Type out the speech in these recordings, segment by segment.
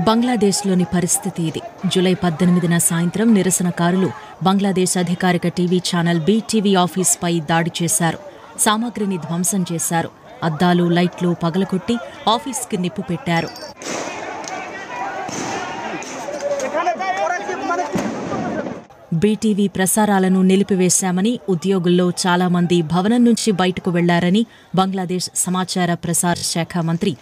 బంగ్లాదేశ్లోని పరిస్థితి ఇది. జూలై 18న సాయంత్రం నిరసనకారులు బంగ్లాదేశ్ అధికారిక టీవీ ఛానల్ BTV ఆఫీస్పై దాడి చేశారు. సామాగ్రిని ధ్వంసం చేశారు. అద్దాలు, లైట్లు పగలగొట్టి ఆఫీస్కి నిప్పు పెట్టారు. BTV ప్రసారాలను నిలిపివేశామని, ఉద్యోగుల్లో చాలా మంది భవనం నుంచి బయటకు వెళ్లారని బంగ్లాదేశ్ సమాచార ప్రసార శాఖ మంత్రి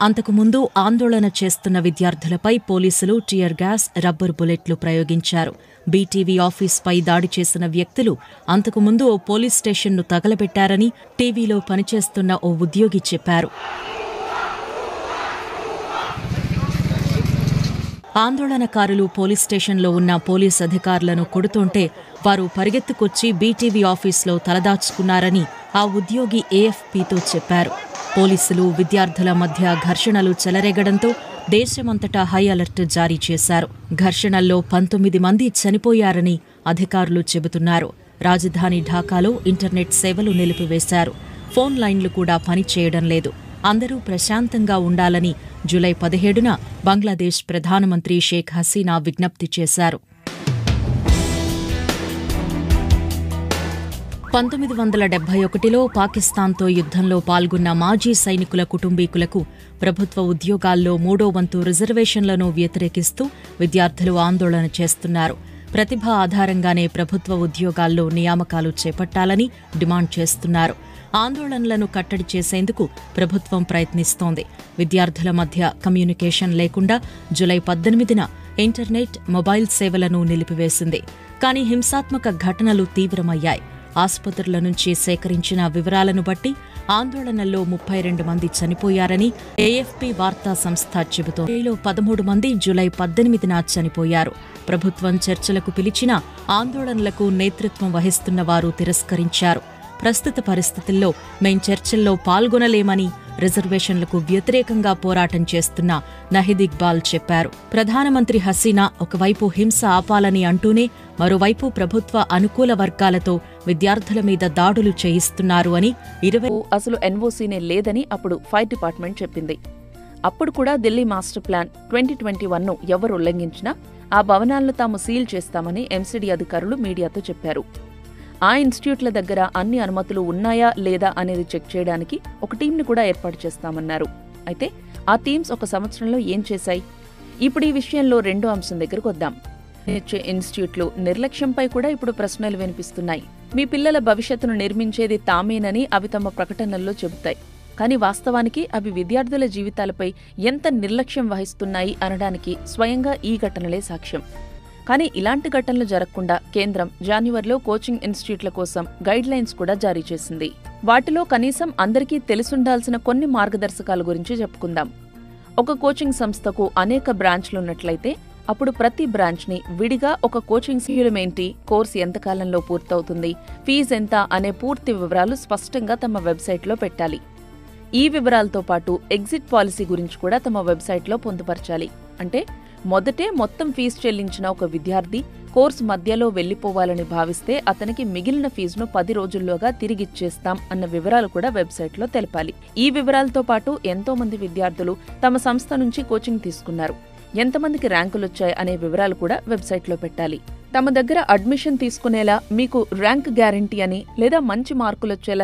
అంతకుముందు ఆందోళన చేస్తున్న విద్యార్థులపై పోలీసులు టియర్ గ్యాస్, రబ్బర్ బుల్లెట్లు ప్రయోగించారు. BTV ఆఫీస్పై దాడి చేసిన వ్యక్తులు అంతకుముందు ఓ పోలీస్ స్టేషన్ను తగలబెట్టారని టీవీలో పనిచేస్తున్న ఓ ఉద్యోగి చెప్పారు. ఆందోళనకారులు పోలీస్ స్టేషన్లో ఉన్న పోలీస్ అధికారులను కొడుతుంటే వారు పరిగెత్తుకొచ్చి BTV ఆఫీస్లో తలదాచుకున్నారని ఆ ఉద్యోగి AFPతో చెప్పారు. పోలీసులు, విద్యార్థుల మధ్య ఘర్షణలు చెలరేగడంతో దేశమంతటా హై అలర్ట్ జారీ చేశారు. ఘర్షణల్లో 19 మంది చనిపోయారని అధికారులు చెబుతున్నారు. రాజధాని ఢాకాలో ఇంటర్నెట్ సేవలు నిలిపివేశారు. ఫోన్ లైన్లు కూడా పనిచేయడం లేదు. అందరూ ప్రశాంతంగా ఉండాలని జూలై 17న బంగ్లాదేశ్ ప్రధానమంత్రి షేక్ హసీనా విజ్ఞప్తి చేశారు. 1971లో పాకిస్తాన్తో యుద్ధంలో పాల్గొన్న మాజీ సైనికుల కుటుంబీకులకు ప్రభుత్వ ఉద్యోగాల్లో 3వ వంతు రిజర్వేషన్లను వ్యతిరేకిస్తూ విద్యార్థులు ఆందోళన చేస్తున్నారు. ప్రతిభ ఆధారంగానే ప్రభుత్వ ఉద్యోగాల్లో నియామకాలు చేపట్టాలని డిమాండ్ చేస్తున్నారు. ఆందోళనలను కట్టడి చేసేందుకు ప్రభుత్వం ప్రయత్నిస్తోంది. విద్యార్థుల మధ్య కమ్యూనికేషన్ లేకుండా జూలై 18న ఇంటర్నెట్, మొబైల్ సేవలను నిలిపివేసింది. కానీ హింసాత్మక ఘటనలు తీవ్రమయ్యాయి. ఆసుపత్రుల నుంచి సేకరించిన వివరాలను బట్టి ఆందోళనల్లో 32 మంది చనిపోయారని AFP వార్తా సంస్థ చెబుతోంది. 13 మంది జూలై 18న చనిపోయారు. ప్రభుత్వం చర్చలకు పిలిచినా ఆందోళనలకు నేతృత్వం వహిస్తున్న వారు తిరస్కరించారు. ప్రస్తుత పరిస్థితుల్లో మేం చర్చల్లో పాల్గొనలేమని రిజర్వేషన్లకు వ్యతిరేకంగా పోరాటం చేస్తున్న నహీద్ ఇక్బాల్ చెప్పారు. ప్రధానమంత్రి హసీనా ఒకవైపు హింస ఆపాలని అంటూనే మరోవైపు ప్రభుత్వ అనుకూల వర్గాలతో విద్యార్థుల మీద దాడులు చేయిస్తున్నారు అని అసలు NOCనే లేదని అప్పుడు ఫైర్ డిపార్ట్మెంట్ చెప్పింది. అప్పుడు కూడా ఢిల్లీ మాస్టర్ ప్లాన్ 2021ను ఎవరు ఉల్లంఘించినా ఆ భవనాలను తాము సీల్ చేస్తామని MCD అధికారులు మీడియాతో చెప్పారు. ఆ ఇన్స్టిట్యూట్ల దగ్గర అన్ని అనుమతులు ఉన్నాయా లేదా అనేది చెక్ చేయడానికి ఒక టీంని కూడా ఏర్పాటు చేస్తామన్నారు. అయితే ఆ టీమ్స్ ఒక సంవత్సరంలో ఏం చేశాయి? ఇప్పుడు ఈ విషయంలో రెండో అంశం దగ్గరకు వద్దాం. ఇన్స్టిట్యూట్లు నిర్లక్ష్యంపై కూడా ఇప్పుడు ప్రశ్నలు వినిపిస్తున్నాయి. మీ పిల్లల భవిష్యత్తును నిర్మించేది తామేనని అవి తమ ప్రకటనల్లో చెబుతాయి. కానీ వాస్తవానికి అవి విద్యార్థుల జీవితాలపై ఎంత నిర్లక్ష్యం వహిస్తున్నాయి అనడానికి స్వయంగా ఈ ఘటనలే సాక్ష్యం. కానీ ఇలాంటి ఘటనలు జరగకుండా కేంద్రం జనవరిలో కోచింగ్ ఇన్స్టిట్యూట్ల కోసం గైడ్లైన్స్ కూడా జారీ చేసింది. వాటిలో కనీసం అందరికీ తెలుసుండాల్సిన కొన్ని మార్గదర్శకాల గురించి చెప్పుకుందాం. ఒక కోచింగ్ సంస్థకు అనేక బ్రాంచ్లున్నట్లయితే అప్పుడు ప్రతి బ్రాంచ్ని విడిగా ఒక కోచింగ్ ఏంటి, కోర్సు ఎంతకాలంలో పూర్తవుతుంది, ఫీజు ఎంత అనే పూర్తి వివరాలు స్పష్టంగా తమ వెబ్సైట్లో పెట్టాలి. ఈ వివరాలతో పాటు ఎగ్జిట్ పాలసీ గురించి కూడా తమ వెబ్సైట్లో పొందుపరచాలి. అంటే మొదటే మొత్తం ఫీజు చెల్లించిన ఒక విద్యార్థి కోర్సు మధ్యలో వెళ్లిపోవాలని భావిస్తే అతనికి మిగిలిన ఫీజును 10 రోజుల్లోగా తిరిగిచ్చేస్తాం అన్న వివరాలు కూడా వెబ్సైట్లో తెలపాలి. ఈ వివరాలతో పాటు ఎంతో మంది విద్యార్థులు తమ సంస్థ నుంచి కోచింగ్ తీసుకున్నారు, ఎంతమందికి ర్యాంకులొచ్చాయి అనే వివరాలు కూడా వెబ్సైట్లో పెట్టాలి. తమ దగ్గర అడ్మిషన్ తీసుకునేలా మీకు ర్యాంక్ గ్యారంటీ అని లేదా మంచి మార్కులొచ్చేలా